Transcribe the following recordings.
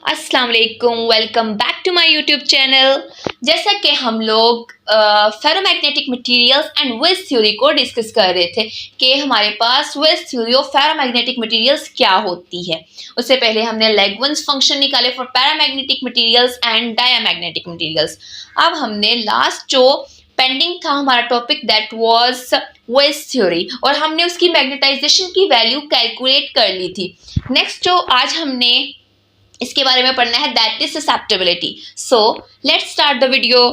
अस्सलाम वालेकुम, welcome back to my YouTube channel. जैसा कि हम लोग ferromagnetic materials and wave theory को डिस्कस कर रहे थे कि हमारे पास wave theory of ferromagnetic materials क्या होती है। उससे पहले हमने लेग्रेंज फंक्शन निकाले for paramagnetic materials and diamagnetic materials. अब हमने लास्ट जो पेंडिंग था हमारा topic that was wave theory, और हमने उसकी मैग्नेटाइजेशन की वैल्यू कैलकुलेट कर ली थी। नेक्स्ट जो आज हमने इसके बारे में पढ़ना है that is susceptibility. So let's start the video.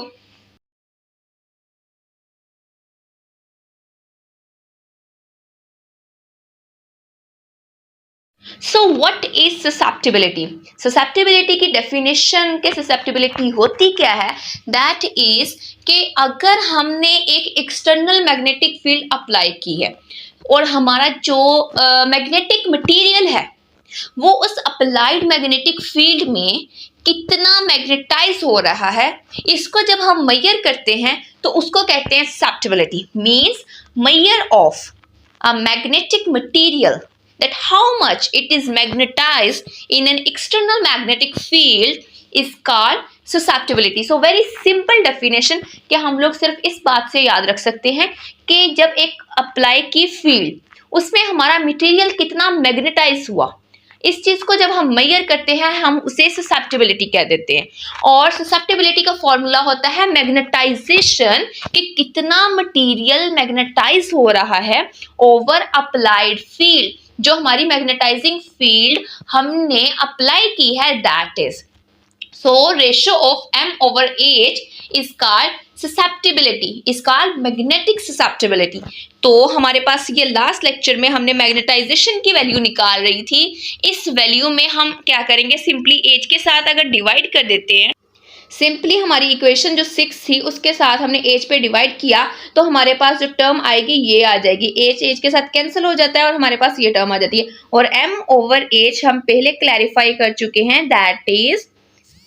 So what is susceptibility? Susceptibility की डेफिनेशन के ससेप्टिबिलिटी होती क्या है? दैट इज कि अगर हमने एक एक्सटर्नल मैग्नेटिक फील्ड अप्लाई की है और हमारा जो मैग्नेटिक मटेरियल है वो उस अप्लाइड मैग्नेटिक फील्ड में कितना मैग्नेटाइज हो रहा है, इसको जब हम मेजर करते हैं तो उसको कहते हैं susceptibility. Means measure of a magnetic material that how much it is magnetized in an external magnetic field is called susceptibility. So very simple definition कि हम लोग सिर्फ इस बात से याद रख सकते हैं कि जब एक अप्लाई की फील्ड उसमें हमारा मटेरियल कितना मैग्नेटाइज हुआ, इस चीज को जब हम मेजर करते हैं हम उसे ससेप्टिबिलिटी कह देते हैं। और ससेप्टिबिलिटी का फॉर्मूला होता है मैग्नेटाइजेशन, कि कितना मटेरियल मैग्नेटाइज हो रहा है ओवर अप्लाइड फील्ड। जो हमारी मैग्नेटाइजिंग फील्ड हमने अप्लाई की है that is, so ratio of m over h is called susceptibility, is called magnetic susceptibility। तो हमारे पास ये लास्ट लेक्चर में हमने मैग्नेटाइजेशन की वैल्यू निकाल रही थी। इस वैल्यू में हम क्या करेंगे, सिंपली h के साथ अगर डिवाइड कर देते हैं, सिंपली हमारी इक्वेशन जो 6 थी उसके साथ हमने h पे डिवाइड किया तो हमारे पास जो टर्म आएगी ये आ जाएगी। h के साथ कैंसिल हो जाता है और हमारे पास ये टर्म आ जाती है। और m over h हम पहले क्लैरिफाई कर चुके हैं दैट इज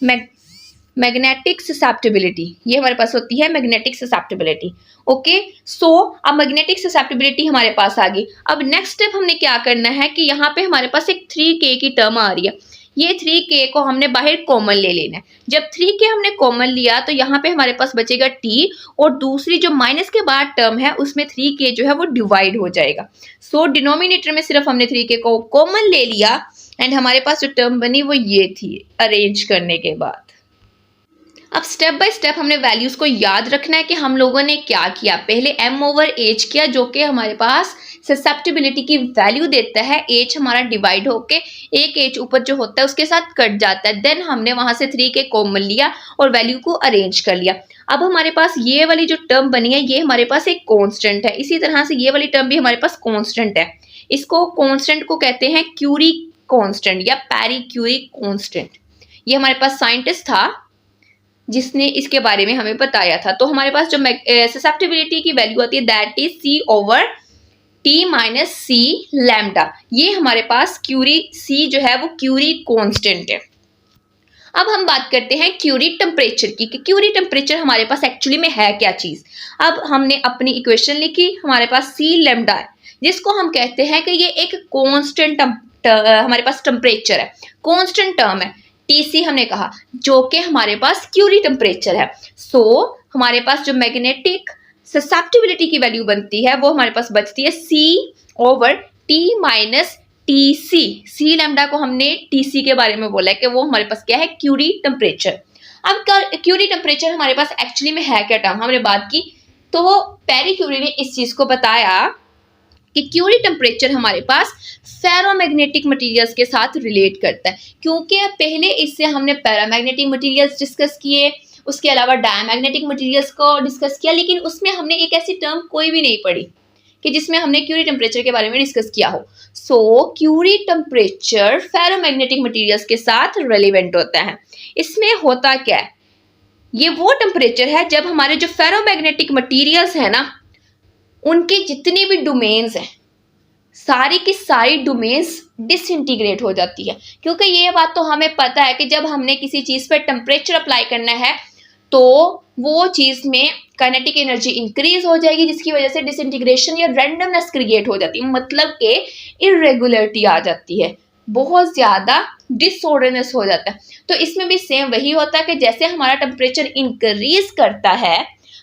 मैग्नेटिक ससेप्टिबिलिटी। ये हमारे पास होती है मैग्नेटिक ससेप्टिबिलिटी। ओके, सो अब मैग्नेटिक ससेप्टिबिलिटी हमारे पास आ गई। अब नेक्स्ट स्टेप हमने क्या करना है कि यहाँ पे हमारे पास एक 3k की टर्म आ रही है। ये 3k को हमने बाहर कॉमन ले लेना है। जब 3k हमने कॉमन लिया तो यहाँ पे हमारे पास बचेगा t, और दूसरी जो माइनस के बाद टर्म है उसमें 3k जो है वो डिवाइड हो जाएगा। सो डिनोमिनेटर में सिर्फ हमने 3k को कॉमन ले लिया एंड हमारे पास जो टर्म बनी वो ये थी अरेंज करने के बाद। अब स्टेप बाय स्टेप हमने वैल्यूज को याद रखना है कि हम लोगों ने क्या किया। पहले m over h किया जो कि हमारे पास ससेप्टिबिलिटी की वैल्यू देता है। h हमारा डिवाइड होके एक h ऊपर जो होता है उसके साथ कट जाता है। देन हमने वहां से 3k कॉमन लिया और वैल्यू को अरेंज कर लिया। अब हमारे पास ये वाली जो टर्म बनी है ये हमारे पास एक कॉन्स्टेंट है। इसी तरह से ये वाली टर्म भी हमारे पास कॉन्स्टेंट है। इसको कॉन्स्टेंट को कहते हैं क्यूरी कॉन्स्टेंट या पैरी क्यूरी कॉन्स्टेंट। ये हमारे पास साइंटिस्ट था जिसने इसके बारे में हमें बताया था। तो हमारे पास जो ससेप्टिबिलिटी की वैल्यू आती है that is c over t minus c lambda. ये हमारे पास क्यूरी c जो है वो क्यूरी कांस्टेंट है। अब हम बात करते हैं क्यूरी टेम्परेचर की, कि क्यूरी टेम्परेचर हमारे पास एक्चुअली में है क्या चीज। अब हमने अपनी इक्वेशन लिखी, हमारे पास c लैम्डा है जिसको हम कहते हैं कि ये एक कांस्टेंट हमारे पास टेम्परेचर है, कांस्टेंट टर्म है। Tc हमने कहा जो कि हमारे पास क्यूरी टेम्परेचर है। सो हमारे पास जो मैग्नेटिक ससेप्टिबिलिटी की वैल्यू बनती है वो हमारे पास बचती है c over t minus tc। c lambda को हमने tc के बारे में बोला है कि वो हमारे पास क्या है, क्यूरी टेम्परेचर। अब क्यूरी टेम्परेचर हमारे पास एक्चुअली में है क्या टर्म, हमने बात की तो पेरी क्यूरी ने इस चीज को बताया कि क्यूरी टेम्परेचर हमारे पास फेरोमैग्नेटिक मटेरियल्स के साथ रिलेट करता है। क्योंकि पहले इससे हमने पैरामैग्नेटिक मटेरियल्स डिस्कस किए, उसके अलावा डायमैग्नेटिक मटेरियल्स को डिस्कस किया, लेकिन उसमें हमने एक ऐसी टर्म कोई भी नहीं पढ़ी कि जिसमें हमने क्यूरी टेम्परेचर के बारे में डिस्कस किया हो। सो क्यूरी टेम्परेचर फेरोमैग्नेटिक मटेरियल्स के साथ रिलेवेंट होता है। इसमें होता क्या है, ये वो टेम्परेचर है जब हमारे जो फेरोमैग्नेटिक मटेरियल्स है ना उनके जितनी भी डोमेन्स हैं सारी की सारी डोमेन्स डिसइंटीग्रेट हो जाती है। क्योंकि ये बात तो हमें पता है कि जब हमने किसी चीज पर टेम्परेचर अप्लाई करना है तो वो चीज में काइनेटिक एनर्जी इंक्रीज हो जाएगी, जिसकी वजह से डिसइंटीग्रेशन या रैंडमनेस क्रिएट हो जाती है, मतलब कि इरेगुलरिटी आ जाती है। बहुत ज़्यादा डिसऑर्डरनेस हो जाता है। तो इसमें भी सेम वही होता है कि जैसे हमारा टेम्परेचर इंक्रीज करता है,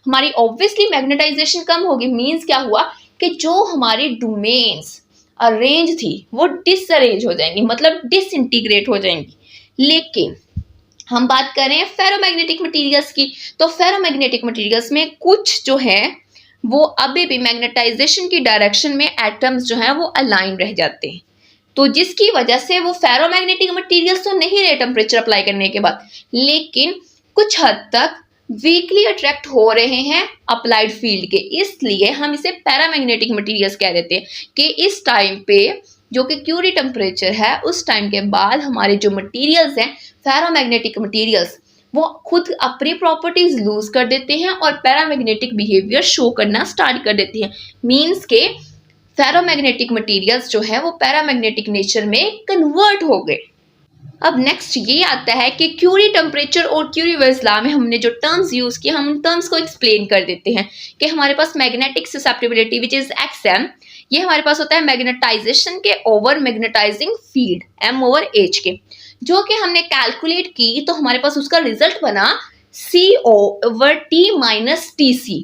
हमारी ऑब्वियसली मैग्नेटाइजेशन कम होगी। मीन्स क्या हुआ कि जो हमारी डोमेन्स अरेंज थी वो डिसअरेंज हो जाएंगी, मतलब डिसइंटीग्रेट हो जाएंगी। लेकिन हम बात करें फेरोमैग्नेटिक मटेरियल्स की, तो फेरोमैग्नेटिक मटेरियल्स में कुछ जो है वो अभी भी मैग्नेटाइजेशन की डायरेक्शन में एटम्स जो हैं वो अलाइन रह जाते हैं। तो जिसकी वजह से वो फेरोमैग्नेटिक मटेरियल्स तो नहीं रहे टेम्परेचर अप्लाई करने के बाद, लेकिन कुछ हद तक वीकली अट्रैक्ट हो रहे हैं अप्लाइड फील्ड के। इसलिए हम इसे पैरामैग्नेटिक मटेरियल्स कह देते हैं कि इस टाइम पे जो कि क्यूरी टेम्परेचर है, उस टाइम के बाद हमारे जो मटेरियल्स हैं फेरोमैग्नेटिक मटेरियल्स, वो खुद अपनी प्रॉपर्टीज लूज कर देते हैं और पैरामैग्नेटिक बिहेवियर शो करना स्टार्ट कर देते हैं। मीन्स के फेरोमैग्नेटिक मटेरियल्स जो है वो पैरामैग्नेटिक नेचर में कन्वर्ट हो गए। अब नेक्स्ट ये आता है कि क्यूरी टेम्परेचर और क्यूरी-वेल्स लॉ में हमने जो टर्म्स यूज किए, हम उन टर्म्स को एक्सप्लेन कर देते हैं कि हमारे पास magnetic susceptibility which is XM, ये हमारे पास होता है मैग्नेटाइजेशन के ओवर मैग्नेटाइजिंग फील्ड M/H के, जो कि हमने कैलकुलेट की तो हमारे पास उसका रिजल्ट बना CO/T - TC।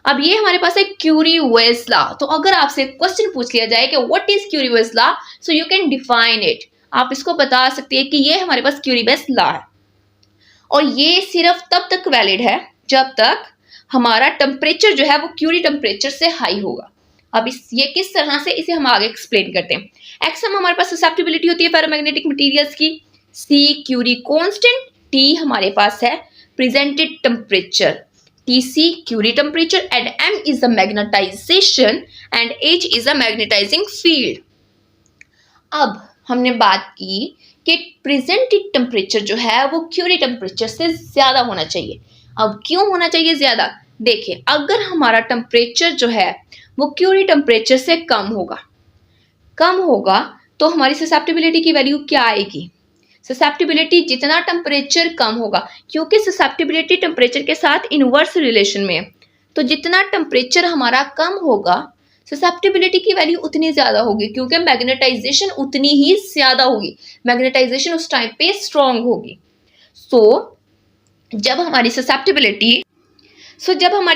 अब ये हमारे पास है क्यूरी-वेल्स लॉ। तो अगर आपसे क्वेश्चन पूछ लिया जाए कि what is Curie-Wales law, so you can define it. आप इसको बता सकते हैं कि ये हमारे पास क्यूरी-वेल्स लॉ है और ये सिर्फ तब तक वैलिड है जब तक हमारा टेम्परेचर जो है वो क्यूरी टेम्परेचर से हाई होगा। अब ये किस तरह से, इसे हम आगे एक्सप्लेन करते हैं। XM हमारे पास ससेप्टिबिलिटी होती है फेरोमैग्नेटिक मटेरियल्स की, C क्यूरी कांस्टेंट, T हमारे पास है presented temperature, TC Curie temperature and M is the magnetization and H is the magnetizing field. अब हमने बात की कि प्रेजेंटेड टेम्परेचर जो है वो क्यूरी टेम्परेचर से ज्यादा होना चाहिए। अब क्यों होना चाहिए ज्यादा? देखिए, अगर हमारा टेम्परेचर जो है वो क्यूरी टेम्परेचर से कम होगा तो हमारी ससेप्टिबिलिटी की वैल्यू क्या आएगी? ससेप्टिबिलिटी जितना टेम्परेचर कम होगा, क्योंकि ससेप्टिबिलिटी टेम्परेचर के साथ इनवर्स रिलेशन में है, तो जितना टेम्परेचर हमारा कम होगा ससेप्टिबिलिटी की वैल्यू उतनी ज्यादा होगी, क्योंकि मैग्नेटाइजेशन उतनी ही ज्यादा होगी, मैग्नेटाइजेशन उस टाइम पे स्ट्रॉन्ग होगी। जब हमारी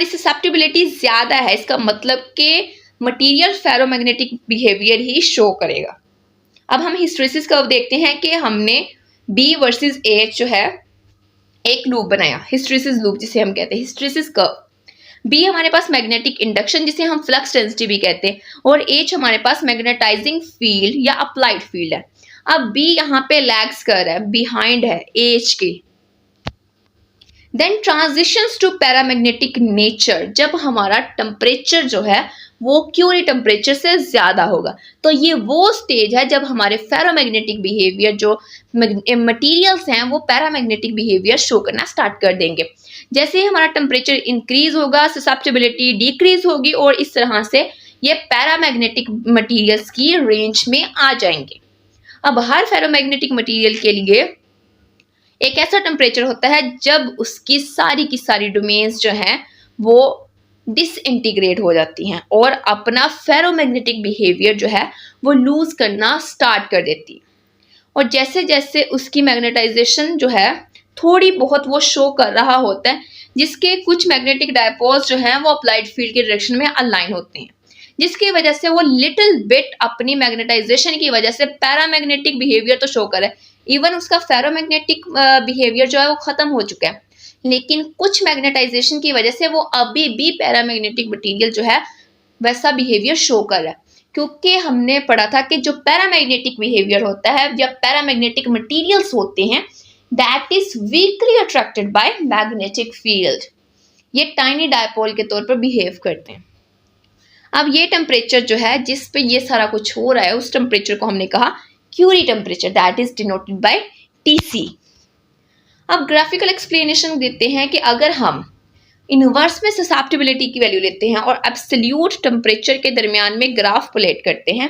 ससेप्टिबिलिटी ज्यादा है, इसका मतलब कि मटेरियल फेरोमैग्नेटिक बिहेवियर ही शो करेगा। अब हम हिस्टेरेसिस कर्व देखते हैं कि हमने B वर्सेस H जो है एक लूप बनाया, हिस्टेरेसिस लूप जिसे हम कहते हैं, हिस्टेरेसिस कर्व। B हमारे पास मैग्नेटिक इंडक्शन जिसे हम फ्लक्स डेंसिटी भी कहते हैं, और H हमारे पास मैग्नेटाइजिंग फील्ड या अप्लाइड फील्ड है। अब B यहाँ पे लैग्स कर रहा है, बिहाइंड है H के। Then transitions to paramagnetic nature, जब हमारा टेम्परेचर जो है वो क्यूरी टेम्परेचर से ज्यादा होगा, तो ये वो स्टेज है जब हमारे फेरोमैग्नेटिक बिहेवियर जो मटेरियल्स हैं वो पैरामैग्नेटिक बिहेवियर शो करना स्टार्ट कर देंगे। जैसे ही हमारा टेम्परेचर इंक्रीज होगा ससेप्टिबिलिटी डिक्रीज होगी और इस तरह से ये पैरामैग्नेटिक मटेरियल्स की रेंज में आ जाएंगे। अब हर फेरोमैग्नेटिक मटेरियल के लिए एक ऐसा टेम्परेचर होता है जब उसकी सारी की सारी डोमेन्स जो हैं वो डिसइंटीग्रेट हो जाती हैं और अपना फेरोमैग्नेटिक बिहेवियर जो है वो लूज करना स्टार्ट कर देती है। और जैसे जैसे उसकी मैग्नेटाइजेशन जो है थोड़ी बहुत वो शो कर रहा होता है, जिसके कुछ मैग्नेटिक डायपोल्स जो हैं वो अप्लाइड फील्ड के डायरेक्शन में अलाइन होते हैं, जिसकी वजह से वो लिटिल बिट अपनी मैग्नेटाइजेशन की वजह से पैरामैग्नेटिक बिहेवियर तो शो करे, इवन उसका फेरोमैग्नेटिक बिहेवियर जो है वो खत्म हो चुका है, लेकिन कुछ मैग्नेटाइजेशन की वजह से वो अभी भी पैरामैग्नेटिक मटेरियल जो है वैसा बिहेवियर शो कर रहा है। क्योंकि हमने पढ़ा था कि जो पैरामैग्नेटिक बिहेवियर होता है या पैरामैग्नेटिक मटेरियल्स होते हैं that is weekly attracted by magnetic field, ये टाइनी डायपोल के तौर पर बिहेव करते हैं। अब ये टेम्परेचर जो है जिस पे ये सारा कुछ हो रहा है उस टेम्परेचर को हमने कहा Curie temperature, that is denoted by TC। अब ग्राफिकल एक्सप्लेनेशन देते हैं कि अगर हम इनवर्स में ससेप्टिबिलिटी की वैल्यू लेते हैं और एब्सोल्यूट टेम्परेचर के दरमियान में ग्राफ प्लेट करते हैं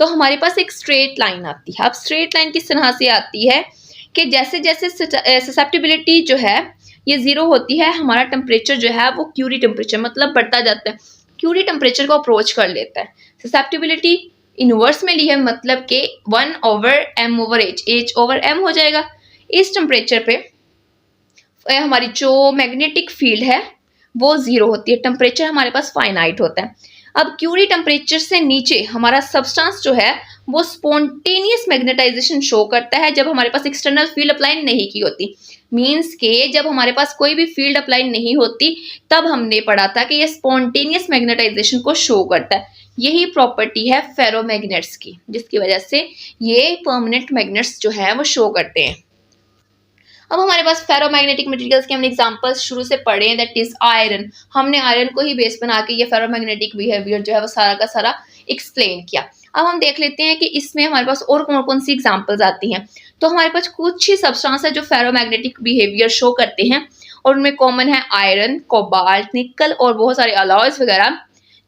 तो हमारे पास एक स्ट्रेट लाइन आती है। अब स्ट्रेट लाइन किस तरह से आती है कि जैसे जैसे ससेप्टिबिलिटी जो है ये 0 होती है, हमारा टेम्परेचर जो है वो क्यूरी टेम्परेचर मतलब बढ़ता जाता है, क्यूरी टेम्परेचर को अप्रोच कर लेता है। ससेप्टिबिलिटी इनवर्स में ली है, मतलब कि 1/m/h, h/m हो जाएगा। इस टेम्परेचर पे हमारी जो मैग्नेटिक फील्ड है वो 0 होती है, टेम्परेचर हमारे पास फाइनाइट होता है। अब क्यूरी टेम्परेचर से नीचे हमारा सब्सटेंस जो है वो स्पॉन्टेनियस मैग्नेटाइजेशन शो करता है जब हमारे पास एक्सटर्नल फील्ड अप्लाई नहीं की होती। मींस के जब हमारे पास कोई भी फील्ड अप्लाई नहीं होती तब हमने पढ़ा था कि ये स्पॉन्टेनियस मैग्नेटाइजेशन को शो करता है। यही प्रॉपर्टी है फेरोमैग्नेट्स की, जिसकी वजह से ये परमानेंट मैग्नेट्स जो है वो शो करते हैं। अब हमारे पास फेरोमैग्नेटिक मटेरियल्स के हमने एग्जांपल्स शुरू से पढ़े हैं, दैट इज आयरन। हमने आयरन को ही बेस बना के ये फेरोमैग्नेटिक बिहेवियर जो है वो सारा का सारा एक्सप्लेन किया। अब हम देख लेते हैं कि इसमें हमारे पास और कौन कौन सी एग्जांपल्स आती हैं। तो हमारे पास कुछ ही सब्सटेंस है जो फेरोमैग्नेटिक बिहेवियर शो करते हैं और उनमें कॉमन है आयरन, कोबाल्ट, निकल और बहुत सारे अलॉयज वगैरह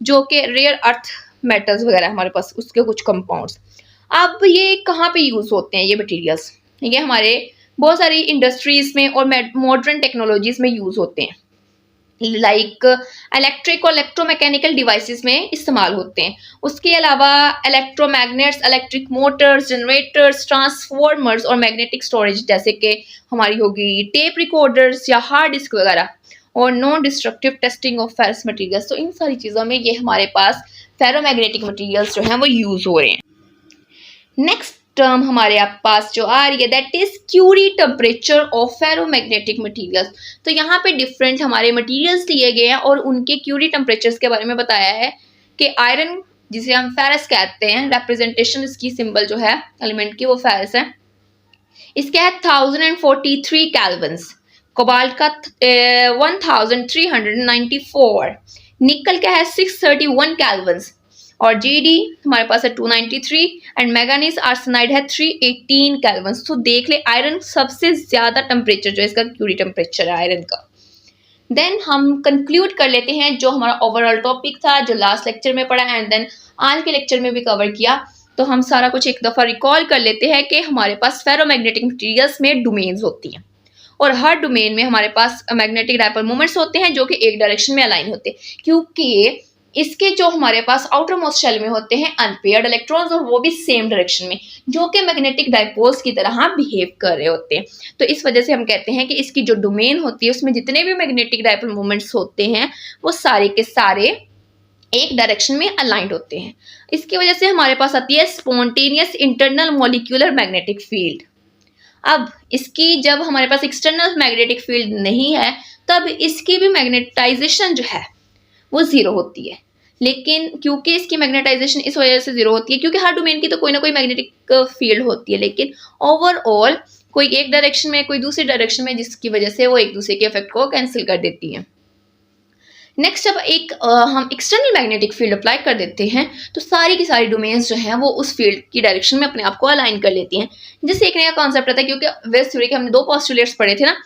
जो कि रेयर अर्थ मेटल्स वगैरह हमारे पास उसके कुछ कंपाउंड्स। अब ये कहाँ पे यूज होते हैं ये मटेरियल्स? ये हमारे बहुत सारी इंडस्ट्रीज में और मॉडर्न टेक्नोलॉजीज में यूज होते हैं, लाइक इलेक्ट्रिक और इलेक्ट्रोमैकेनिकल डिवाइसेस में इस्तेमाल होते हैं। उसके अलावा electromagnets, electric Motors, generators, transformers और मैग्नेटिक स्टोरेज जैसे कि हमारी होगी टेप रिकॉर्डर्स या हार्ड डिस्क वगैरह, और non destructive testing of ferrous materials. तो इन सारी चीज़ों में ये हमारे पास फेरोमैग्नेटिक मटेरियल्स जो हैं वो यूज हो रहे हैं। नेक्स्ट टर्म हमारे पास जो आ रही है that is Curie temperature of ferromagnetic materials. तो यहाँ पे डिफरेंट हमारे मटेरियल्स लिए गए हैं और उनके क्यूरी टेम्परेचर्स के बारे में बताया है कि आयरन जिसे हम फेरस कहते हैं, रिप्रेजेंटेशन इसकी सिंबल जो है एलिमेंट की वो फेरस है, इसका है 1043 केल्विन्स। कोबाल्ट का 1394, निकल का है 631 केल्विन्स और जीडी हमारे पास है 293 एंड मैंगनीज आर्सेनाइड है 318 केल्विन। तो देख ले आयरन सबसे ज्यादा टेम्परेचर जो है इसका क्यूरी टेम्परेचर है आयरन का। देन हम कंक्लूड कर लेते हैं जो हमारा ओवरऑल टॉपिक था जो लास्ट लेक्चर में पढ़ा एंड देन आज के लेक्चर में भी कवर किया। तो हम सारा कुछ एक दफा रिकॉल कर लेते हैं कि हमारे पास फेरोमैग्नेटिक मटेरियल्स में डोमेन्स होती हैं और हर डोमेन में हमारे पास मैग्नेटिक डायपोल मोमेंट्स होते हैं जो कि एक डायरेक्शन में अलाइन होते हैं, क्योंकि इसके जो हमारे पास आउटर मोस्ट शेल में होते हैं अनपेयर्ड इलेक्ट्रॉन्स और वो भी सेम डायरेक्शन में जो कि मैग्नेटिक डायपोल्स की तरह बिहेव कर रहे होते हैं। तो इस वजह से हम कहते हैं कि इसकी जो डोमेन होती है उसमें जितने भी मैग्नेटिक डायपोल मोमेंट्स होते हैं वो सारे के सारे एक डायरेक्शन में अलाइंड होते हैं। इसकी वजह से हमारे पास आती है spontaneous internal molecular magnetic field. अब इसकी जब हमारे पास एक्सटर्नल मैग्नेटिक फील्ड नहीं है तब इसकी भी मैग्नेटाइजेशन जो है वो जीरो होती है। लेकिन क्योंकि इसकी मैग्नेटाइजेशन इस वजह से जीरो होती है क्योंकि हर डोमेन की तो कोई ना कोई मैग्नेटिक फील्ड होती है, लेकिन ओवरऑल कोई एक डायरेक्शन में कोई दूसरी डायरेक्शन में, जिसकी वजह से वो एक दूसरे के इफेक्ट को कैंसिल कर देती है। नेक्स्ट जब हम एक्सटर्नल मैग्नेटिक फील्ड अप्लाई कर देते हैं तो सारी की सारी डोमेन्स जो हैं वो उस फील्ड की डायरेक्शन में अपने आप को अलाइन कर लेती हैं। जैसे एक नया कॉन्सेप्ट आता है, क्योंकि वेव थ्योरी के हमने दो पोस्टुलेट्स पढ़े थे ना,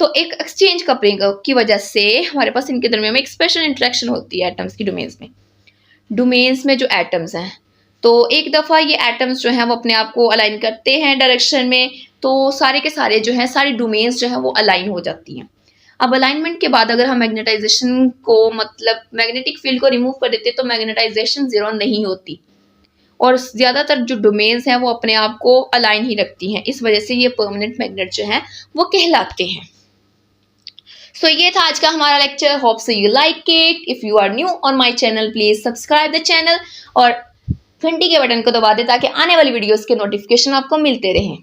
तो एक एक्सचेंज कपलिंग की वजह से हमारे पास इनके दरमियान में एक स्पेशल इंटरेक्शन होती है एटम्स की डोमेन्स में जो एटम्स हैं। तो एक दफ़ा ये एटम्स जो हैं वो अपने आप को अलाइन करते हैं डायरेक्शन में, तो सारे के सारे जो हैं सारी डोमेन्स जो हैं वो अलाइन हो जाती हैं। अब अलाइनमेंट के बाद अगर हम मैग्नेटाइजेशन को मतलब मैग्नेटिक फील्ड को रिमूव कर देते तो मैग्नेटाइजेशन जीरो नहीं होती और ज़्यादातर जो डोमेन्स हैं वो अपने आप को अलाइन ही रखती हैं। इस वजह से ये परमानेंट मैग्नेट जो हैं वो कहलाते हैं। सो ये था आज का हमारा lecture. Hope so you like it. If you are new on my channel please subscribe the channel और घंटी के बटन को दबा दें ताकि आने वाली वीडियोस के नोटिफिकेशन आपको मिलते रहें।